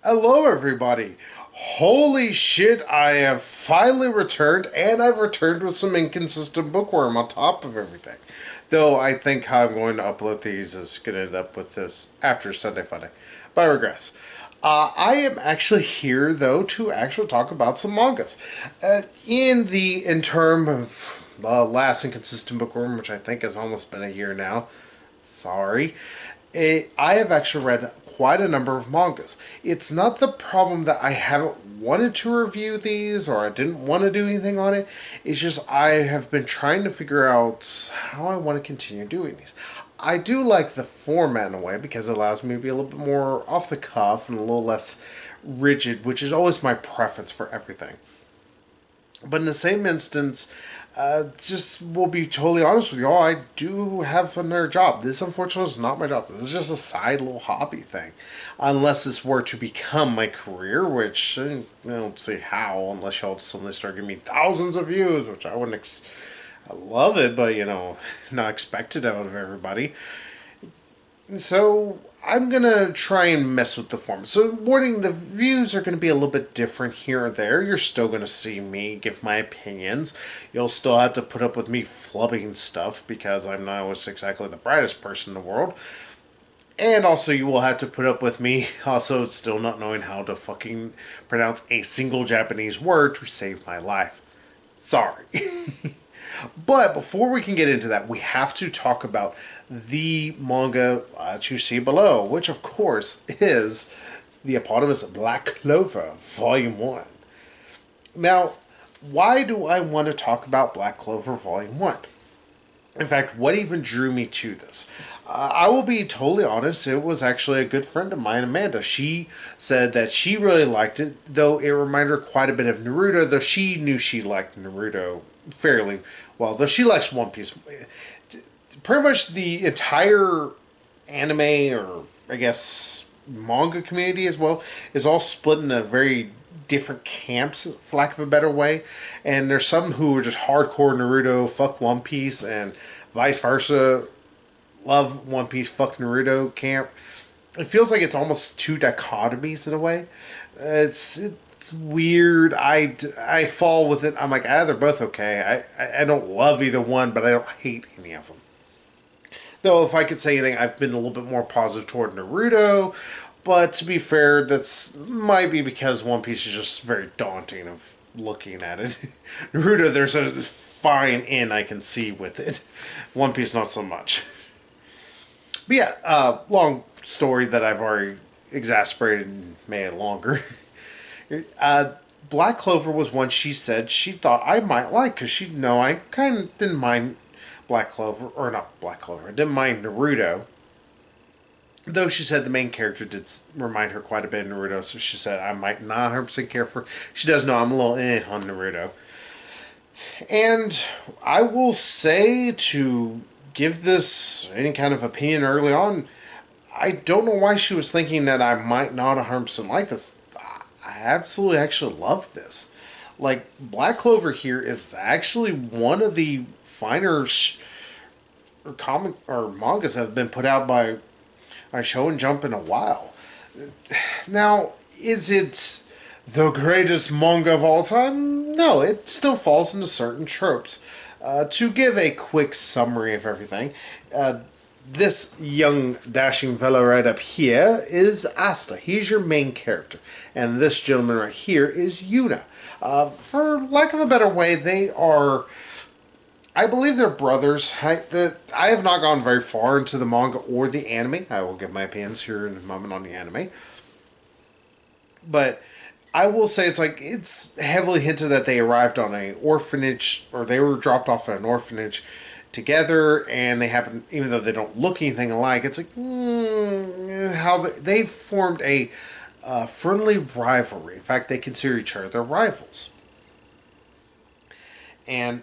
Hello, everybody. Holy shit, I have finally returned, and I've returned with some inconsistent bookworm on top of everything. Though I think how I'm going to upload these is going to end up with this after Sunday Funday. But I regress. I am actually here, though, to actually talk about some mangas. In term of the last inconsistent bookworm, which I think has almost been a year now. Sorry. I have actually read quite a number of mangas. It's not the problem that I haven't wanted to review these or I didn't want to do anything on it. It's just I have been trying to figure out how I want to continue doing these. I do like the format in a way because it allows me to be a little bit more off the cuff and a little less rigid, which is always my preference for everything. But in the same instance, just will be totally honest with you all, I do have another job. This, unfortunately, is not my job. This is just a side little hobby thing. Unless this were to become my career, which I don't see how, unless y'all suddenly start giving me thousands of views, which I wouldn't. I love it, but not expected out of everybody. So I'm gonna try and mess with the form. So warning, the views are gonna be a little bit different here or there. You're still gonna see me give my opinions. You'll still have to put up with me flubbing stuff because I'm not always exactly the brightest person in the world. And also you will have to put up with me also still not knowing how to fucking pronounce a single Japanese word to save my life. Sorry. But before we can get into that, we have to talk about the manga that you see below, which of course is the eponymous Black Clover, Volume 1. Now, why do I want to talk about Black Clover Volume 1? In fact, what even drew me to this? I will be totally honest, it was actually a good friend of mine, Amanda. She said that she really liked it, though it reminded her quite a bit of Naruto, though she knew she liked Naruto fairly well, though she likes One Piece. Pretty much the entire anime, or I guess manga community as well, is all split into very different camps, for lack of a better way. And there's some who are just hardcore Naruto, fuck One Piece, and vice versa, love One Piece, fuck Naruto camp. It feels like it's almost two dichotomies in a way. It's weird. I fall with it. I'm like, they're both okay. I don't love either one, but I don't hate any of them. Though, if I could say anything, I've been a little bit more positive toward Naruto. But to be fair, that's might be because One Piece is just very daunting of looking at it. Naruto, there's a fine end I can see with it. One Piece, not so much. But yeah, long story that I've already exasperated and made it longer. Black Clover was one she said she thought I might like because she know I kind of didn't mind Black Clover, or not Black Clover, I didn't mind Naruto. Though she said the main character did remind her quite a bit of Naruto, so she said I might not 100% care for. She does know I'm a little on Naruto. And I will say, to give this any kind of opinion early on, I don't know why she was thinking that I might not 100% like this. I absolutely actually love this. Like, Black Clover here is actually one of the finer or comic or mangas that have been put out by Show and Jump in a while. Now, is it the greatest manga of all time? No, it still falls into certain tropes. To give a quick summary of everything, this young dashing fellow right up here is Asta. He's your main character. And this gentleman right here is Yuna. For lack of a better way, they are, I believe they're brothers. I have not gone very far into the manga or the anime. I will give my opinions here in a moment on the anime. But I will say it's heavily hinted that they arrived on an orphanage, or they were dropped off at an orphanage together, and they happen, even though they don't look anything alike, it's like how they've formed a friendly rivalry. In fact, they consider each other their rivals. And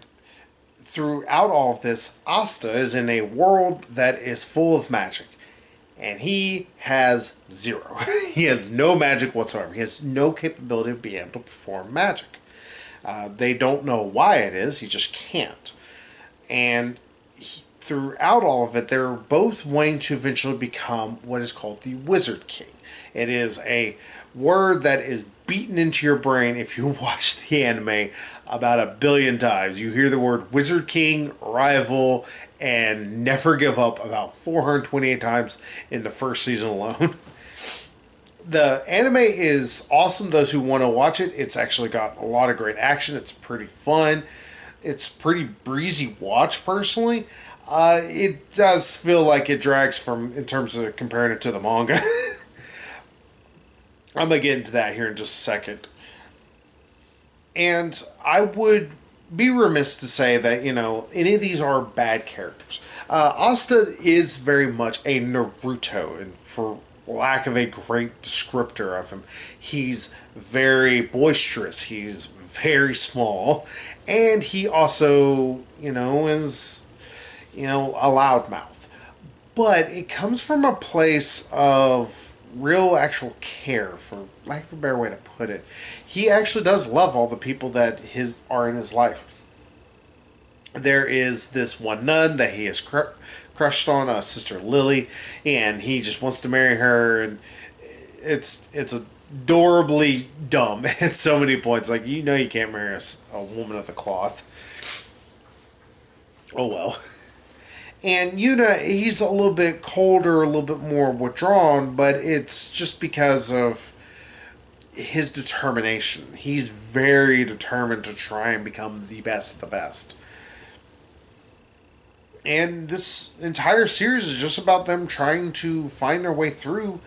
throughout all of this, Asta is in a world that is full of magic. And he has zero. He has no magic whatsoever. He has no capability of being able to perform magic. They don't know why it is. He just can't. And throughout all of it, they're both wanting to eventually become what is called the Wizard King. It is a word that is beaten into your brain if you watch the anime about 1 billion times. You hear the word Wizard King, rival, and never give up about 428 times in the first season alone. The anime is awesome. Those who want to watch it, it's actually got a lot of great action. It's pretty fun. It's pretty breezy watch personally. It does feel like it drags from in terms of comparing it to the manga. I'm gonna get into that here in just a second. And I would be remiss to say that, any of these are bad characters. Asta is very much a Naruto, and for lack of a great descriptor of him, he's very boisterous, he's very small, and he also, is, a loudmouth. But it comes from a place of real actual care, for lack of a better way to put it. He actually does love all the people that are in his life. There is this one nun that he has crushed on, Sister Lily, and he just wants to marry her, and it's adorably dumb at so many points. Like, you can't marry a woman of the cloth. Oh well. And Yuna, he's a little bit colder, a little bit more withdrawn, but it's just because of his determination. He's very determined to try and become the best of the best. And this entire series is just about them trying to find their way through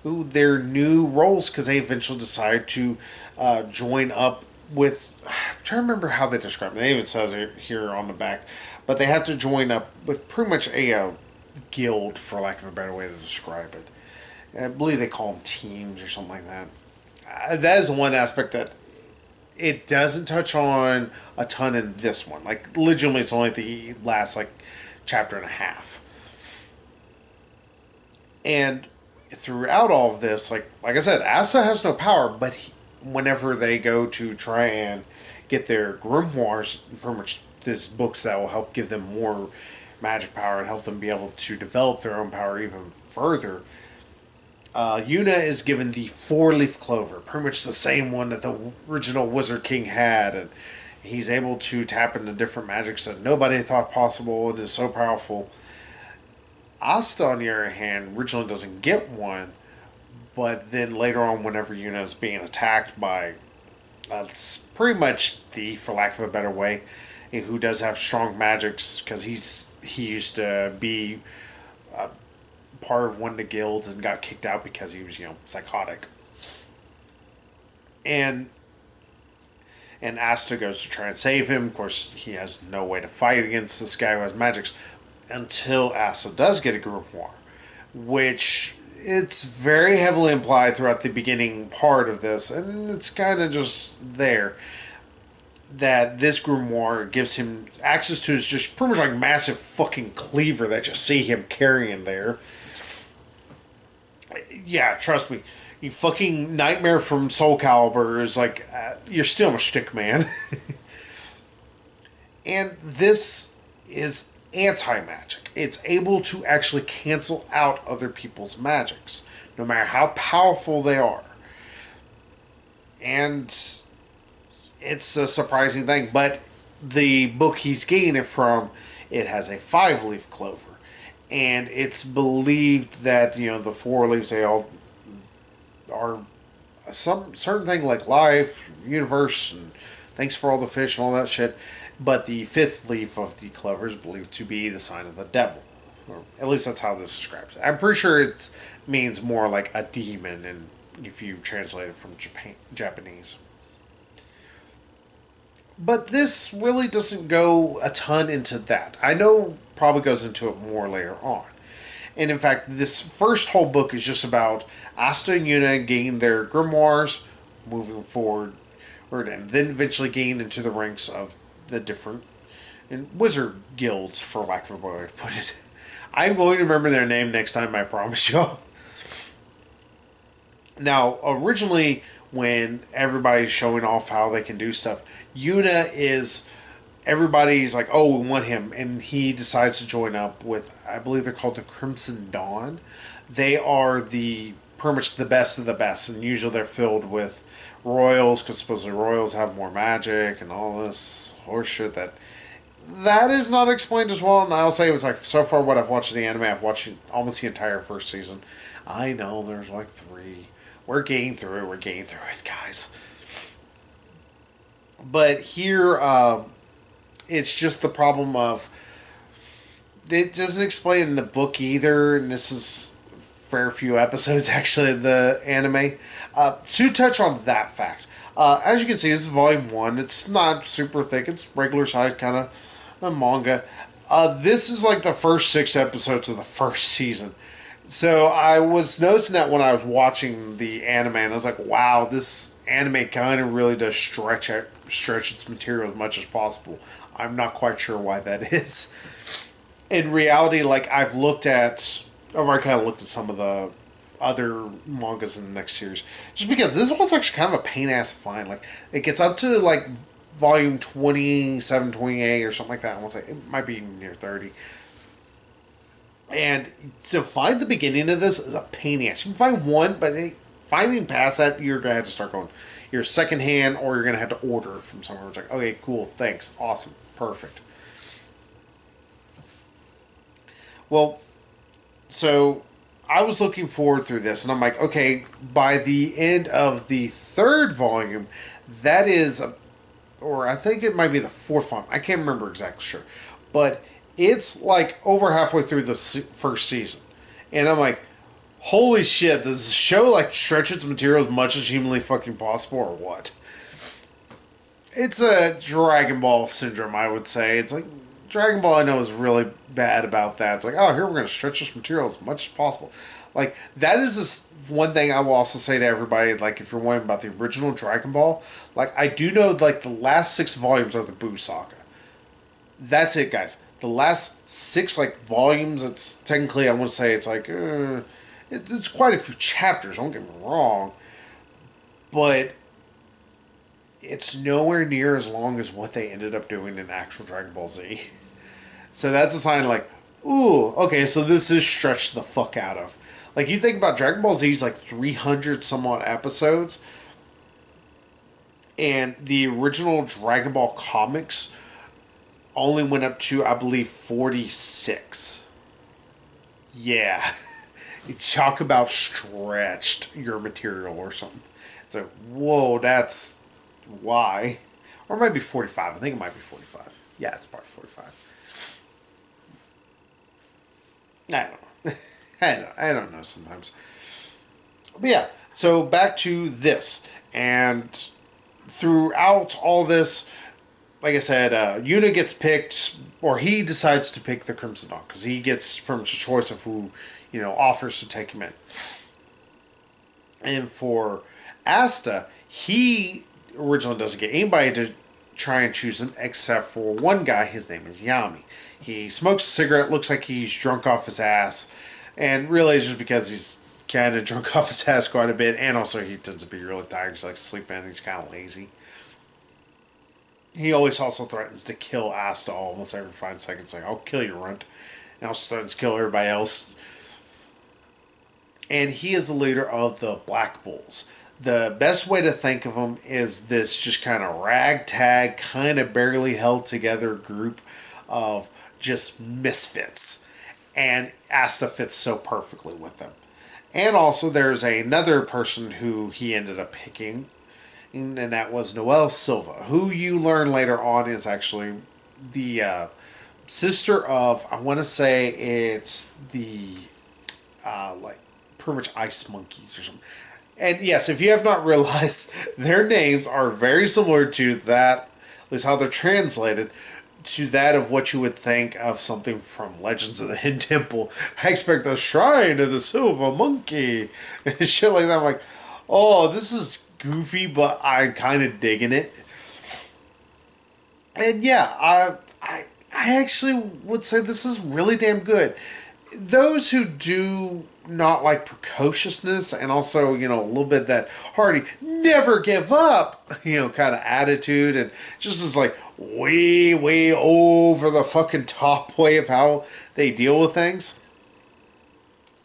their new roles, because they eventually decide to join up with. I'm trying to remember how they describe it. It even says it here on the back. But they have to join up with pretty much a guild, for lack of a better way to describe it. I believe they call them teams or something like that. That is one aspect that it doesn't touch on a ton in this one. Like, legitimately, it's only the last, chapter and a half. And throughout all of this, like I said, Asa has no power, but whenever they go to try and get their grimoires, pretty much these books that will help give them more magic power and help them be able to develop their own power even further, Yuna is given the 4-leaf clover, pretty much the same one that the original Wizard King had, and he's able to tap into different magics that nobody thought possible and is so powerful. Asta, on the other hand, originally doesn't get one, but then later on, whenever Yuna is being attacked by pretty much Thief, for lack of a better way, who does have strong magics, because he used to be part of one of the guilds and got kicked out because he was, psychotic. And Asta goes to try and save him. Of course, he has no way to fight against this guy who has magics until Asta does get a grimoire, which it's very heavily implied throughout the beginning part of this, and it's kind of just there, that this grimoire gives him access to his just pretty much massive fucking cleaver that you see him carrying there. Yeah, trust me. You fucking Nightmare from Soul Calibur is you're still a shtick, man. And this is anti-magic. It's able to actually cancel out other people's magics, no matter how powerful they are. And it's a surprising thing, but the book he's getting it from, it has a 5-leaf clover. And it's believed that, the 4 leaves, they all are some certain thing like life, universe, and thanks for all the fish and all that shit. But the 5th leaf of the clover is believed to be the sign of the devil. Or at least that's how this describes it. I'm pretty sure it means more like a demon, and if you translate it from Japanese. But this really doesn't go a ton into that. I know probably goes into it more later on. And in fact, this first whole book is just about Asta and Yuna gaining their grimoires, moving forward, and then eventually getting into the ranks of the different wizard guilds, for lack of a better way to put it. I'm going to remember their name next time, I promise y'all. Now, originally, when everybody's showing off how they can do stuff, Yuna is... Everybody's like, oh, we want him. And he decides to join up with, I believe they're called the Crimson Dawn. They are the pretty much the best of the best, and usually they're filled with royals because supposedly royals have more magic and all this horseshit that is not explained as well. And I'll say it was like so far what I've watched of the anime, I've watched almost the entire first season. I know there's like three. We're getting through it. We're getting through it, guys. But here, it's just the problem of it doesn't explain in the book either, and this is fair few episodes actually of the anime. To touch on that fact, as you can see, this is volume 1. It's not super thick. It's regular size kind of a manga. This is like the first 6 episodes of the first season. So I was noticing that when I was watching the anime, and I was like, wow, this anime kind of really does stretch its material as much as possible. I'm not quite sure why that is. In reality, like I've looked at, or I kind of looked at some of the other mangas in the next series, just because this one's actually kind of a pain ass to find. Like it gets up to like volume 27, 28 or something like that. I want to say it might be near 30. And to find the beginning of this is a pain in the ass. You can find one, but finding past that, you're going to have to start going either secondhand or you're going to have to order from somewhere. It's like, okay, cool, thanks, awesome, perfect. Well, so I was looking forward through this, and I'm like, okay, by the end of the 3rd volume, that is, or I think it might be the 4th volume. I can't remember exactly sure. But it's like over halfway through the first season. And I'm like, holy shit, does the show like stretch its material as much as humanly fucking possible or what? It's a Dragon Ball syndrome, I would say. It's like, Dragon Ball I know is really bad about that. It's like, oh, here we're going to stretch this material as much as possible. Like, that is this one thing I will also say to everybody, like, if you're wondering about the original Dragon Ball, like, I do know, like, the last 6 volumes are the Buu Saga. That's it, guys. The last 6, like, volumes, it's technically, I want to say, it's like, it's quite a few chapters, don't get me wrong. But it's nowhere near as long as what they ended up doing in actual Dragon Ball Z. So that's a sign like, ooh, okay, so this is stretched the fuck out of. Like, you think about Dragon Ball Z's like 300 some odd episodes, and the original Dragon Ball comics only went up to, I believe, 46. Yeah. Talk about stretched your material or something. It's like, whoa, that's why. Or it might be 45. I think it might be 45. Yeah, it's probably 45. I don't know. I don't know sometimes. But yeah, so back to this. And throughout all this, like I said, Yuna gets picked, or he decides to pick the Crimson Dawn, because he gets pretty much a choice of who, offers to take him in. And for Asta, he originally doesn't get anybody to try and choose him except for one guy. His name is Yami. He smokes a cigarette, looks like he's drunk off his ass, and really it's just because he's kind of drunk off his ass quite a bit, and also he tends to be really tired. He's like sleeping, he's kind of lazy. He always also threatens to kill Asta almost every 5 seconds. Like, I'll kill you, runt. And also threatens to kill everybody else. And he is the leader of the Black Bulls. The best way to think of him is this just kind of ragtag, kind of barely held together group of just misfits. And Asta fits so perfectly with them. And also there's another person who he ended up picking, and that was Noelle Silva, who you learn later on is actually the sister of, I want to say it's the, like, pretty much Ice Monkeys or something. And yes, if you have not realized, their names are very similar to that, at least how they're translated, to that of what you would think of something from Legends of the Hidden Temple. I expect the Shrine of the Silver Monkey, and shit like that. I'm like, oh, this is goofy, but I'm kind of digging it. And yeah, I actually would say this is really damn good. Those who do not like precociousness and also, a little bit that hearty, never give up, kind of attitude, and just is like way, way over the fucking top way of how they deal with things,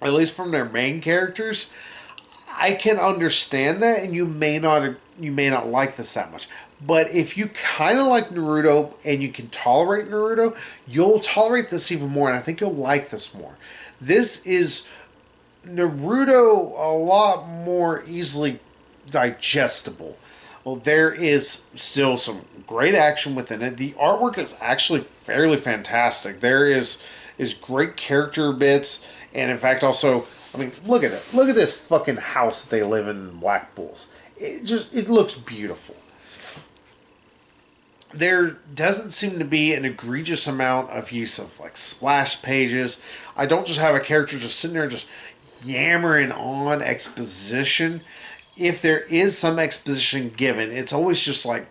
at least from their main characters, I can understand that, and you may not like this that much. But if you kind of like Naruto and you can tolerate Naruto, you'll tolerate this even more, and I think you'll like this more. This is Naruto a lot more easily digestible. Well, there is still some great action within it. The artwork is actually fairly fantastic. There is great character bits, and in fact, also, I mean, look at it. Look at this fucking house that they live in Black Bulls. It looks beautiful. There doesn't seem to be an egregious amount of use of like splash pages. I don't just have a character just sitting there just yammering on exposition. If there is some exposition given, it's always just like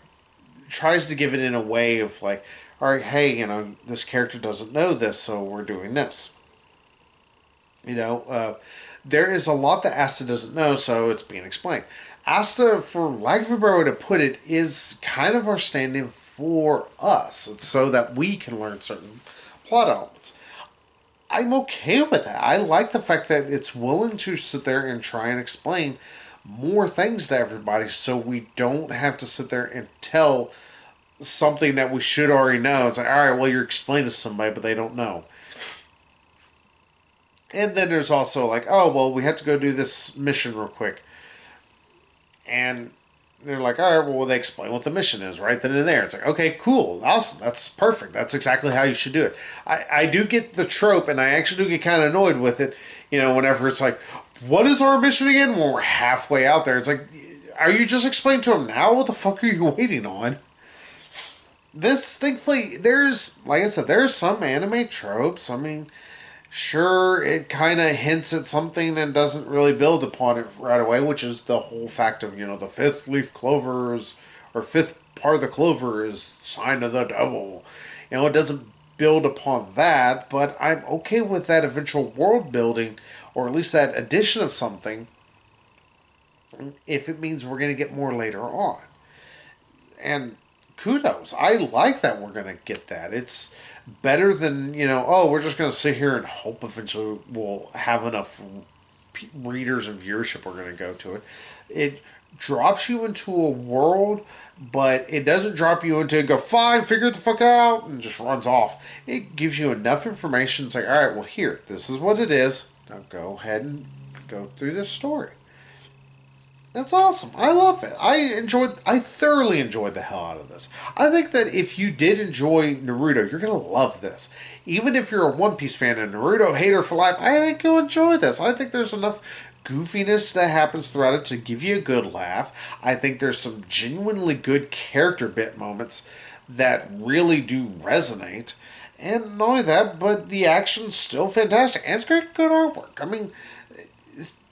tries to give it in a way of like, all right, hey, this character doesn't know this, so we're doing this. You know, there is a lot that Asta doesn't know, so it's being explained. Asta, for lack of a better way to put it, is kind of our stand-in for us, so that we can learn certain plot elements. I'm okay with that. I like the fact that it's willing to sit there and try and explain more things to everybody so we don't have to sit there and tell something that we should already know. It's like, all right, well, you're explaining to somebody, but they don't know. And then there's also like, oh, well, we have to go do this mission real quick. And they're like, all right, well, they explain what the mission is right then and there. It's like, okay, cool, awesome, that's perfect. That's exactly how you should do it. I do get the trope, and I actually do get kind of annoyed with it, whenever it's like, what is our mission again? When we're halfway out there, it's like, are you just explaining to them now? What the fuck are you waiting on? This, thankfully, like I said, there's some anime tropes. I mean, sure, it kind of hints at something and doesn't really build upon it right away, which is the whole fact of, the fifth leaf clover is, or fifth part of the clover is sign of the devil. It doesn't build upon that, but I'm okay with that eventual world building, or at least that addition of something, if it means we're going to get more later on. And kudos. I like that we're going to get that. It's better than, oh, we're just going to sit here and hope eventually we'll have enough readers and viewership we're going to go to it. It drops you into a world, but it doesn't drop you into go, fine, figure it the fuck out, and just runs off. It gives you enough information. It's like, all right, well, here, this is what it is. Now go ahead and go through this story. That's awesome. I love it. I thoroughly enjoyed the hell out of this. I think that if you did enjoy Naruto, you're going to love this. Even if you're a One Piece fan and Naruto hater for life, I think you'll enjoy this. I think there's enough goofiness that happens throughout it to give you a good laugh. I think there's some genuinely good character bit moments that really do resonate. And not only that, but the action's still fantastic. And it's great, good artwork. I mean,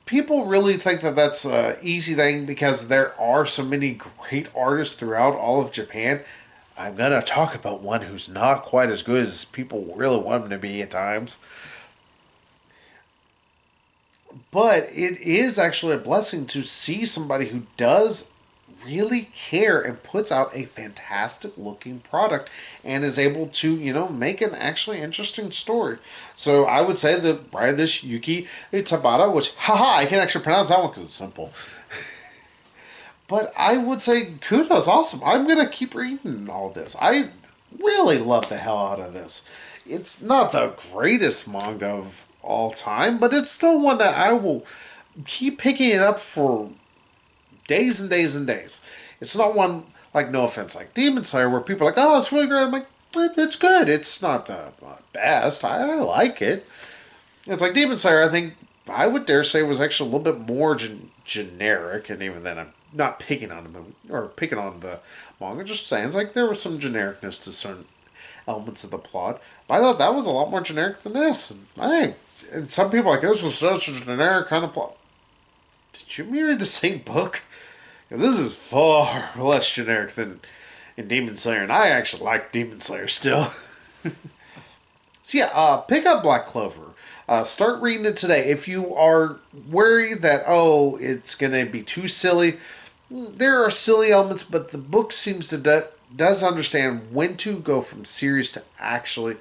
people really think that that's an easy thing because there are so many great artists throughout all of Japan. I'm going to talk about one who's not quite as good as people really want him to be at times. But it is actually a blessing to see somebody who does really care and puts out a fantastic looking product and is able to, make an actually interesting story. So I would say that by this Yuki Tabata, which, I can actually pronounce that one because it's simple. But I would say kudos, awesome. I'm going to keep reading all this. I really love the hell out of this. It's not the greatest manga of all time, but it's still one that I will keep picking it up for days and days and days. It's not one, like, no offense, like Demon Slayer, where people are like, oh, it's really great. I'm like, it's good. It's not the best. I like it. It's like Demon Slayer, I think, I would dare say, was actually a little bit more generic, and even then I'm not picking on them, or picking on the manga, just saying, it's like there was some genericness to certain elements of the plot, but I thought that was a lot more generic than this, and some people are like, this was such a generic kind of plot. Did you read the same book? Because this is far less generic than in Demon Slayer, and I actually like Demon Slayer still. So yeah, pick up Black Clover. Start reading it today. If you are worried that, it's going to be too silly, there are silly elements, but the book seems to does understand when to go from serious to actually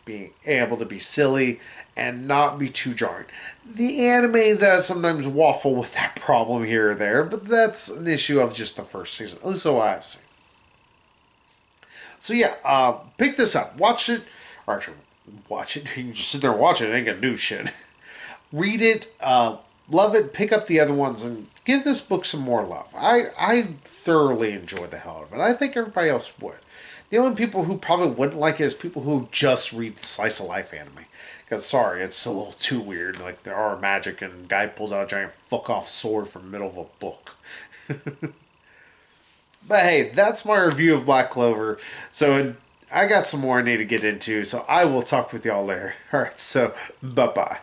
being able to be silly and not be too jarring. The anime does sometimes waffle with that problem here or there, but that's an issue of just the first season, at least so I've seen. So yeah, pick this up, watch it, or actually watch it. You can just sit there and watch it. It ain't gonna do shit. Read it, love it. Pick up the other ones and give this book some more love. I thoroughly enjoyed the hell out of it. I think everybody else would. The only people who probably wouldn't like it is people who just read slice of life anime. Because sorry, it's a little too weird. Like there are magic and guy pulls out a giant fuck off sword from the middle of a book. But hey, that's my review of Black Clover. So I got some more I need to get into, so I will talk with y'all later. Alright, so bye bye.